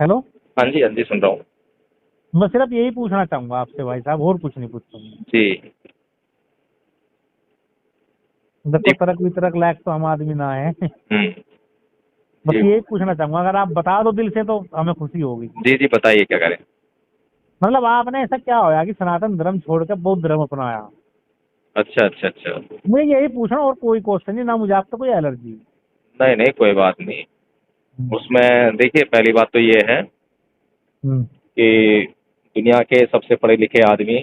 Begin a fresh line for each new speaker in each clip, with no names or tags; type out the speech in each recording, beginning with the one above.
Hello.
हाँ जी, हाँ जी, सुन रहा हूँ।
मैं सिर्फ यही पूछना चाहूंगा आपसे भाई साहब, और कुछ नहीं पूछूंगा।
जी,
देखो,
जी।
तरक वितरक लायक तो हम आदमी ना है।
हुँ,
बस
जी,
यही पूछना चाहूंगा, अगर आप बता दो दिल से तो हमें खुशी होगी।
जी, जी, बताइए क्या करें?
मतलब आपने ऐसा क्या होया कि सनातन धर्म छोड़कर बौद्ध धर्म अपनाया?
अच्छा, अच्छा, अच्छा।
मुझे यही पूछना, और कोई क्वेश्चन नहीं, ना मुझे आपसे कोई एलर्जी।
नहीं, नहीं, कोई बात नहीं।
हम्म।
उसमें देखिए, पहली बात तो ये है
हम्म।
कि दुनिया के सबसे पढ़े लिखे आदमी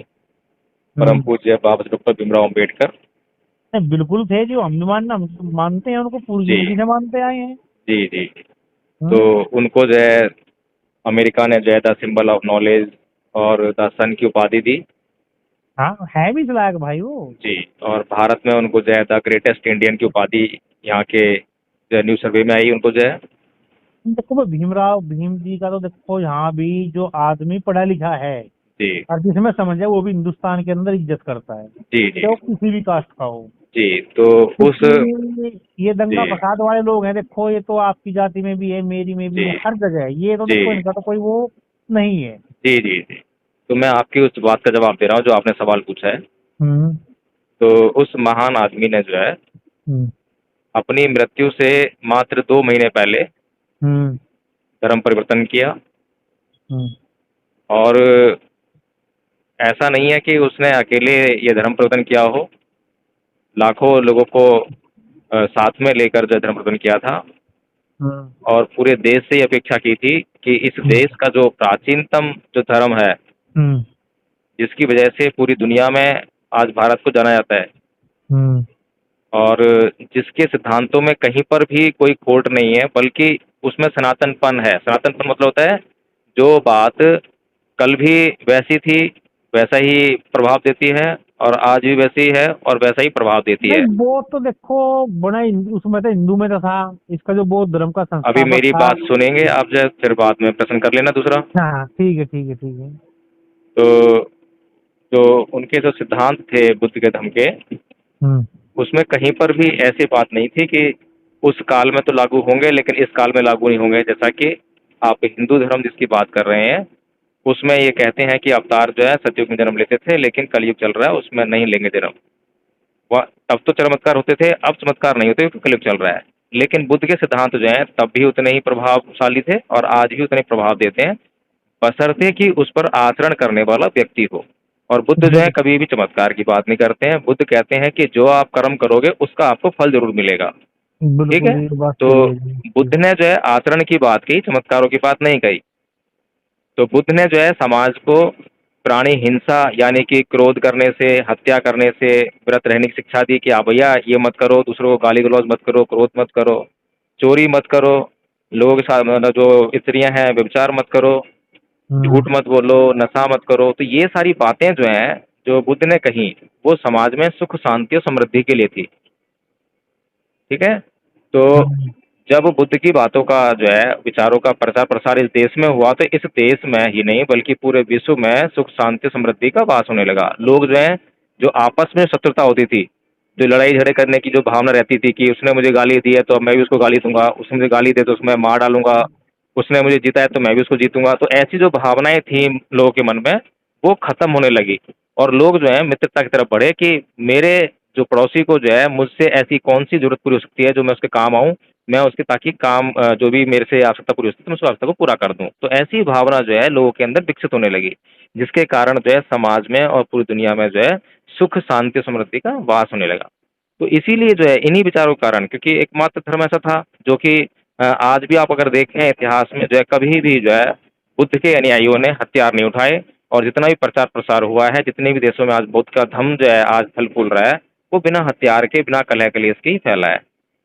परम
हम्म।
पूज्य बाबा डॉक्टर भीमराव अम्बेडकर।
नहीं, बिल्कुल थे जी, हम भी मानते हैं उनको, पूरी
जी,
जिंदगी से मानते आए हैं।
जी, जी। तो
हम्म।
उनको जो है अमेरिका ने जो है द सिंबल ऑफ नॉलेज और द सन की उपाधि दी।
हाँ, है भी इस लायक भाई वो।
जी। और भारत में उनको जो है द ग्रेटेस्ट इंडियन की उपाधि यहाँ के जो है न्यू सर्वे में आई उनको जो है।
देखो भाई, भीमराव भीम जी का तो देखो, यहाँ भी जो आदमी पढ़ा लिखा है
जी,
और जिसमें समझ है, वो भी हिंदुस्तान के अंदर इज्जत करता है,
जी, जी,
चाहे वो किसी भी कास्ट का हो।
जी। तो उस
क्योंकि ये
जी,
दंगा फसाद वाले लोग हैं, देखो, ये तो आपकी जाति में भी है, मेरी में भी
जी,
है, हर जगह है, ये तो
जी,
देखो, इनका तो कोई वो नहीं है।
जी, जी, जी। तो मैं आपकी उस बात का जवाब दे रहा हूँ जो आपने सवाल पूछा है।
हम्म।
तो उस महान आदमी ने जो है
हम्म।
अपनी मृत्यु से मात्र 2 महीने पहले
हम्म।
धर्म परिवर्तन किया।
हम्म।
और ऐसा नहीं है कि उसने अकेले ये धर्म परिवर्तन किया हो, लाखों लोगों को साथ में लेकर जो है धर्म परिवर्तन किया था।
हम्म।
और पूरे देश से ये अपेक्षा की थी कि इस देश का जो प्राचीनतम जो धर्म है,
हम्म।
जिसकी वजह से पूरी दुनिया में आज भारत को जाना जाता है,
हम्म।
और जिसके सिद्धांतों में कहीं पर भी कोई खोट नहीं है, बल्कि उसमें सनातनपन है। सनातनपन मतलब होता है जो बात कल भी वैसी थी, वैसा ही प्रभाव देती है, और आज भी वैसी ही है और वैसा ही प्रभाव देती
नहीं,
है।
वो तो देखो, बड़ा उसमें तो हिंदू में तो था, इसका जो बौद्ध धर्म का
अभी
संस्थापक
मेरी
था।
बात सुनेंगे आप, जो है फिर बाद में प्रश्न कर लेना दूसरा।
हाँ, ठीक है, ठीक है, ठीक है।
तो जो उनके जो सिद्धांत थे बुद्ध के धर्म के,
हम्म।
उसमें कहीं पर भी ऐसी बात नहीं थी कि उस काल में तो लागू होंगे लेकिन इस काल में लागू नहीं होंगे। जैसा कि आप हिंदू धर्म जिसकी बात कर रहे हैं, उसमें ये कहते हैं कि अवतार जो है सतयुग में जन्म लेते थे, लेकिन कलयुग चल रहा है उसमें नहीं लेंगे जन्म। वह तब तो चमत्कार होते थे, अब चमत्कार नहीं होते क्योंकि कलयुग चल रहा है। लेकिन बुद्ध के सिद्धांत जो हैं तब भी उतने ही प्रभावशाली थे और आज भी उतने प्रभाव देते हैं, बशर्ते कि उस पर आचरण करने वाला व्यक्ति हो। और बुद्ध जो है
बिल्कुल,
कभी भी चमत्कार की बात नहीं करते हैं। बुद्ध कहते हैं कि जो आप कर्म करोगे उसका आपको फल जरूर मिलेगा। ठीक
बिल्कुल,
है।
ये बात
तो
सही है जी।
बुद्ध ने जो है आचरण की बात कही, चमत्कारों की बात नहीं कही। तो बुद्ध ने जो है समाज को प्राणी हिंसा यानी कि क्रोध करने से, हत्या करने से विरत रहने की शिक्षा दी कि आप भैया ये मत करो, दूसरों को गाली गलौज मत करो, क्रोध मत करो, चोरी मत करो, लोगों के साथ मतलब जो स्त्रियां हैं व्यभिचार मत करो,
हम्म।
झूठ मत बोलो, नशा मत करो। तो ये सारी बातें जो हैं जो बुद्ध ने कही, वो समाज में सुख शांति और समृद्धि के लिए थी। ठीक है। तो
हम्म।
जब बुद्ध की बातों का जो है विचारों का प्रचार प्रसार इस देश में हुआ, तो इस देश में ही नहीं बल्कि पूरे विश्व में सुख शांति समृद्धि का वास होने लगा। लोग जो है, जो आपस में शत्रुता होती थी, जो लड़ाई झगड़े करने की जो भावना रहती थी कि उसने मुझे गाली दी है तो अब मैं भी उसको गाली दूंगा, उसने मुझे गाली दे तो उसमें मार डालूंगा, उसने मुझे जीता है तो मैं भी उसको जीतूंगा, तो ऐसी जो भावनाएं थी लोगों के मन में, वो खत्म होने लगी। और लोग जो है मित्रता की तरफ बढ़े कि मेरे जो पड़ोसी को जो है मुझसे ऐसी कौन सी जरूरत पूरी हो सकती है जो मैं उसके काम आऊं, मैं उसके ताकि काम जो भी मेरे से आवश्यकता पूरी हो सकती है मैं उस आवश्यकता को पूरा कर दूं। तो ऐसी भावना जो है लोगों के अंदर विकसित होने लगी, जिसके कारण जो है समाज में और पूरी दुनिया में जो है सुख शांति समृद्धि का वास होने लगा। तो इसीलिए जो है इन्हीं विचारों के कारण, क्योंकि एकमात्र धर्म ऐसा था जो कि आज भी आप अगर देखें इतिहास में जो है कभी भी जो है बुद्ध के अनुयायियों ने हथियार नहीं उठाए। और जितना भी प्रचार प्रसार हुआ है, जितने भी देशों में आज बुद्ध का धर्म जो है आज फल फूल रहा है, वो बिना हथियार के, बिना कलह कलेश के ही फैला है।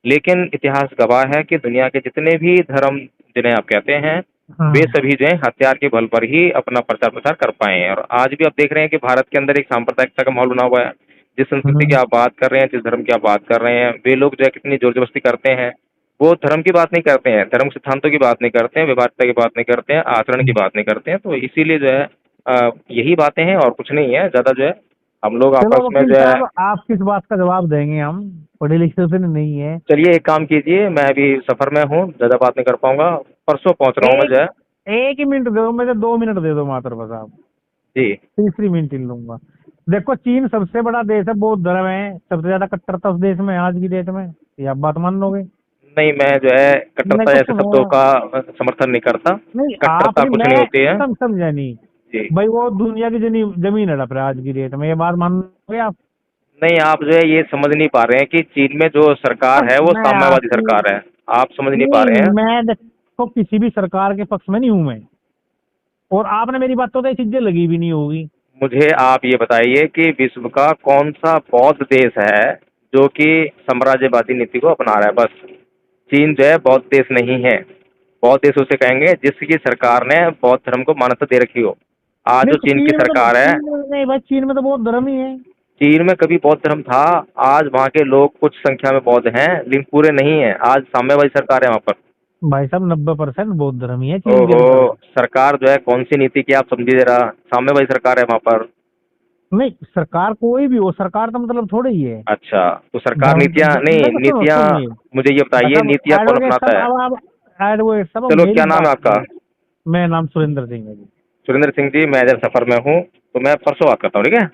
लेकिन इतिहास गवाह है कि दुनिया के जितने भी धर्म जिन्हें आप कहते हैं, वे
हाँ।
सभी जो है हथियार के बल पर ही अपना प्रचार प्रसार कर पाए हैं। और आज भी आप देख रहे हैं कि भारत के अंदर एक सांप्रदायिकता का माहौल बना हुआ है। जिस संस्कृति की
हम्म।
आप बात कर रहे हैं, जिस धर्म की आप बात कर रहे हैं, वे लोग जो है कितनी जोर जबरदस्ती करते हैं। वो धर्म की बात नहीं करते हैं, धर्म सिद्धांतों की बात नहीं करते हैं, व्यवहारिकता की बात नहीं करते हैं, आचरण की बात नहीं करते हैं। तो इसीलिए जो है यही बातें हैं और कुछ नहीं है ज़्यादा जो है। हम लोग
चलो
आपस में
वकील
जो है,
साहब, आप किस बात का जवाब देंगे? हम पढ़े लिखे से नहीं है।
चलिए एक काम कीजिए, मैं अभी सफ़र में हूँ, ज़्यादा बात नहीं कर पाऊंगा, परसों पहुँच रहा हूँ मैं
एक
जो है।
एक ही मिनट दे दो, मुझे 2 मिनट दे दो मात्र बस आप।
जी।
तीसरी मिनट ही लूंगा। देखो, चीन सबसे बड़ा देश है, बौद्ध धर्म है, सबसे ज्यादा कट्टरता उस देश में है आज की डेट में। ये आप बात मान लोगे?
नहीं, मैं जो है
मेरे
कट्टरता
को
जैसे
सुनो।
शब्दों का समर्थन नहीं करता।
नहीं,
कट्टरता
आपने
कुछ नहीं
मैं
होती है।
समझा नहीं।
जी।
भाई वो दुनिया की जमीन हड़प रहा है आज की डेट में, ये बात मान लोगे आप?
नहीं, आप जो है ये समझ नहीं पा रहे हैं कि चीन में जो सरकार
अब
है वो
मैं
साम्यवादी
आपकी
सरकार है। आप समझ नहीं पा
नहीं,
रहे हैं।
मैं देखो किसी भी सरकार के पक्ष में नहीं हूं मैं। और आपने मेरी बातों तो ये चीजें लगी भी नहीं होगी।
मुझे आप ये बताइए कि विश्व का कौन सा बौद्ध देश है जो कि साम्राज्यवादी नीति को अपना रहा है? बस चीन जो है बौद्ध देश नहीं है। बौद्ध देश उसे कहेंगे जिसकी सरकार ने बौद्ध धर्म को मान्यता दे रखी हो। आज
नहीं
जो
तो
चीन की सरकार है,
चीन में नहीं भाई, चीन में तो बहुत धर्म ही है।
चीन में कभी बौद्ध धर्म था। आज वहाँ के लोग कुछ संख्या में बौद्ध हैं लेकिन पूरे नहीं हैं। आज साम्यवादी सरकार है वहाँ पर।
भाई साहब, 90% बौद्ध धर्म ही है चीन के
ओहो,
अंदर।
सरकार जो है कौन सी नीति की आप समझिए जरा। साम्यवादी सरकार है वहाँ पर।
नहीं, सरकार कोई भी हो, सरकार तो मतलब थोड़ी ही है।
अच्छा, तो सरकार
धर्म
नीतियाँ नहीं,
देखो, सुनो
नीतियाँ
सुनिए।
मुझे ये
भाई
बताइए,
साहब,
नीतियाँ कौन
एडवोकेट
अपनाता
साहब,
है?
अब आप एडवोकेट साहब, अब
चलो,
मेरी
क्या नाम है
बात
आपका?
सुनिए। मेरा नाम सुरेंद्र सिंह है जी।
सुरेंद्र सिंह जी, मैं जब सफ़र में हूँ तो मैं परसों बात करता हूँ, ठीक है?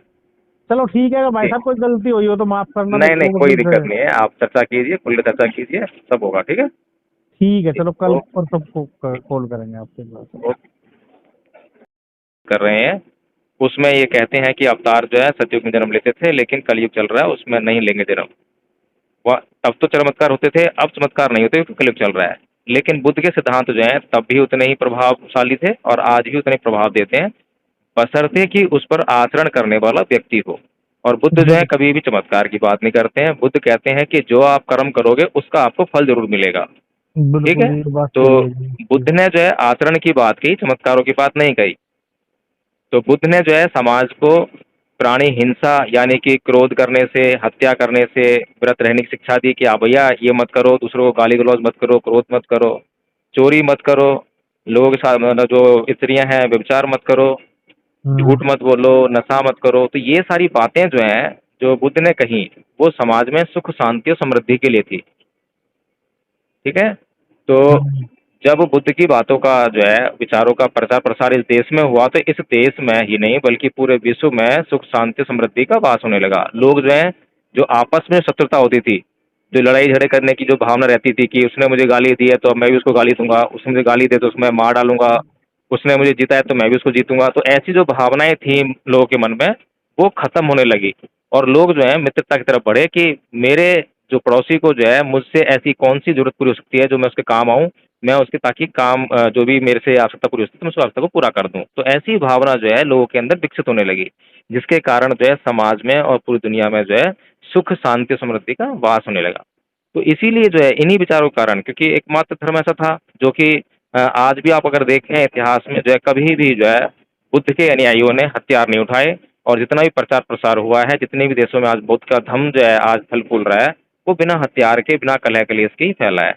चलो ठीक है, अगर भाई
जी।
साहब कोई गलती हुई हो तो माफ करना,
नहीं नहीं,
देखो
कोई
फिर
दिक्कत नहीं है। आप चर्चा कीजिए, खुले चर्चा कीजिए, सब होगा, ठीक है?
ठीक है,
जी।
चलो कल
ओके।
और सबको कॉल करेंगे आपके पास।
ओके। कर रहे हैं, उसमें ये कहते हैं कि अवतार जो है सतयुग में जन्म लेते थे, लेकिन कलयुग चल रहा है उसमें नहीं लेंगे जन्म। वह तब तो चमत्कार होते थे, अब चमत्कार नहीं होते क्योंकि कलयुग चल रहा है। लेकिन बुद्ध के सिद्धांत जो हैं तब भी उतने ही प्रभावशाली थे और आज भी उतने प्रभाव देते हैं, बशर्ते कि उस पर आचरण करने वाला व्यक्ति हो। और बुद्ध जो है
बिल्कुल
कभी भी चमत्कार की बात नहीं करते हैं। बुद्ध कहते हैं कि जो आप कर्म करोगे उसका आपको फल जरूर मिलेगा। ठीक
बिल्कुल,
है?
ये तो बात
तो
सही है जी।
बुद्ध ने जो है आचरण की बात की, चमत्कारों की बात नहीं कही। तो बुद्ध ने जो है समाज को प्राणी हिंसा यानी कि क्रोध करने से, हत्या करने से विरत रहने की शिक्षा दी कि आप भैया ये मत करो, दूसरों को गाली गलौज मत करो, क्रोध मत करो, चोरी मत करो, लोगों के साथ मतलब जो स्त्रियां हैं व्यभिचार मत करो,
हम्म।
झूठ मत बोलो, नशा मत करो। तो ये सारी बातें जो हैं जो बुद्ध ने कही वो समाज में सुख शांति और समृद्धि के लिए थी। ठीक है? तो
हम्म।
जब बुद्ध की बातों का जो है विचारों का प्रचार प्रसार इस देश में हुआ तो इस देश में ही नहीं बल्कि पूरे विश्व में सुख शांति समृद्धि का वास होने लगा। लोग जो है जो आपस में शत्रुता होती थी, जो लड़ाई झगड़े करने की जो भावना रहती थी कि उसने मुझे गाली दी है तो अब मैं भी उसको गाली दूंगा, उसने मुझे गाली दी तो उसमें मार डालूंगा, उसने मुझे जीता है तो मैं भी उसको जीतूंगा, तो ऐसी जो भावनाएं थी लोगों के मन में वो खत्म होने लगी। और लोग जो है मित्रता की तरफ बढ़े कि मेरे जो पड़ोसी को जो है मुझसे ऐसी कौन सी जरूरत पूरी हो सकती है जो मैं उसके काम आऊं, मैं उसके ताकि काम जो भी मेरे से आवश्यकता पूरी हो सकती है मैं उस आवश्यकता को पूरा कर दूं। तो ऐसी भावना जो है लोगों के अंदर विकसित होने लगी, जिसके कारण जो है समाज में और पूरी दुनिया में जो है सुख शांति समृद्धि का वास होने लगा। तो इसीलिए जो है इन्हीं विचारों के कारण, क्योंकि एकमात्र धर्म ऐसा था जो कि आज भी आप अगर देखें इतिहास में जो है कभी भी जो है बुद्ध के अनुयायियों ने हथियार नहीं उठाए। और जितना भी प्रचार प्रसार हुआ है, जितने भी देशों में आज बुद्ध का धर्म जो है आज फल फूल रहा है, वो बिना हथियार के, बिना कलह कलेश के ही फैला है।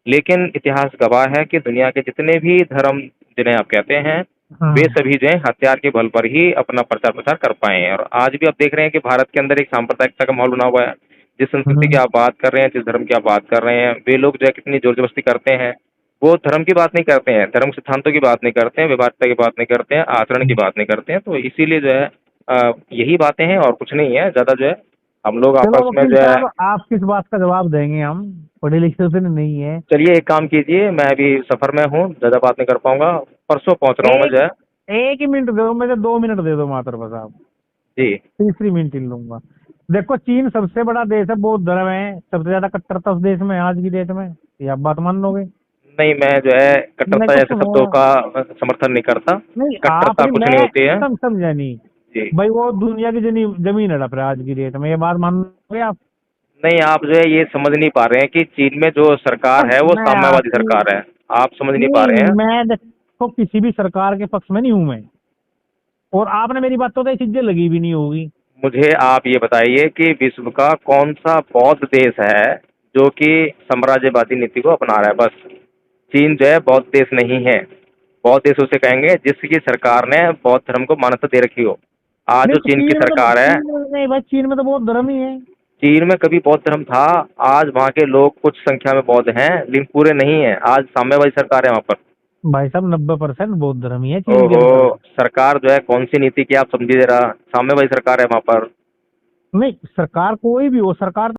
लेकिन इतिहास गवाह है कि दुनिया के जितने भी धर्म जिन्हें आप कहते हैं, वे
हाँ।
सभी जो है हथियार के बल पर ही अपना प्रचार प्रसार कर पाए हैं। और आज भी आप देख रहे हैं कि भारत के अंदर एक सांप्रदायिकता का माहौल बना हुआ है। जिस संस्कृति की
हम्म।
आप बात कर रहे हैं, जिस धर्म की आप बात कर रहे हैं, वे लोग जो है कितनी जोर जबरदस्ती करते हैं। वो धर्म की बात नहीं करते हैं, धर्म सिद्धांतों की बात नहीं करते हैं, व्यवहारिकता की बात नहीं करते हैं, आचरण की बात नहीं करते हैं। तो इसीलिए जो है यही बातें हैं और कुछ नहीं है ज़्यादा। जो है हम लोग
चलो
आपस में
वकील
जो है,
साहब, आप किस बात का जवाब देंगे? हम पढ़े लिखे तो नहीं है।
चलिए एक काम कीजिए, मैं अभी सफ़र में हूँ, ज़्यादा बात नहीं कर पाऊंगा, परसों पहुँच रहा हूँ मैं
एक
जो है।
एक ही मिनट दे दो, मुझे 2 मिनट दे दो मात्र बस आप।
जी।
तीसरी मिनट ही लूंगा। देखो, चीन सबसे बड़ा देश है, बौद्ध धर्म है, सबसे ज्यादा कट्टरता उस देश में है आज की डेट में। ये आप बात मान लोगे?
नहीं, मैं जो है
मेरे
कट्टरता
को
जैसे
सुनो।
शब्दों का समर्थन नहीं करता।
नहीं,
कट्टरता
आपने
कुछ नहीं
मैं
होती है।
समझा नहीं।
जी।
भाई वो दुनिया की जमीन हड़प रहा है आज की डेट में, ये बात मान लोगे आप?
नहीं, आप जो है ये समझ नहीं पा रहे हैं कि चीन में जो सरकार
अब
है वो
मैं
साम्यवादी
आपकी
सरकार है। आप समझ नहीं पा
नहीं,
रहे हैं।
मैं देखो किसी भी सरकार के पक्ष में नहीं हूं मैं। और आपने मेरी बातों तो ये चीजें लगी भी नहीं होगी।
मुझे आप ये बताइए कि विश्व का कौन सा बौद्ध देश है जो कि साम्राज्यवादी नीति को अपना रहा है? बस चीन जो है बौद्ध देश नहीं है। बौद्ध देश उसे कहेंगे जिसकी सरकार ने बौद्ध धर्म को मान्यता दे रखी हो। आज
नहीं
जो
तो
चीन की सरकार है,
चीन में नहीं भाई, चीन में तो बहुत धर्म ही है।
चीन में कभी बौद्ध धर्म था। आज वहाँ के लोग कुछ संख्या में बौद्ध हैं लेकिन पूरे नहीं हैं। आज साम्यवादी सरकार है वहाँ पर।
भाई साहब 90% बौद्ध धर्म ही है चीन के
ओहो,
अंदर।
सरकार जो है कौन सी नीति की आप समझिए जरा, साम्यवादी सरकार है वहां पर।
नहीं, सरकार कोई भी हो, सरकार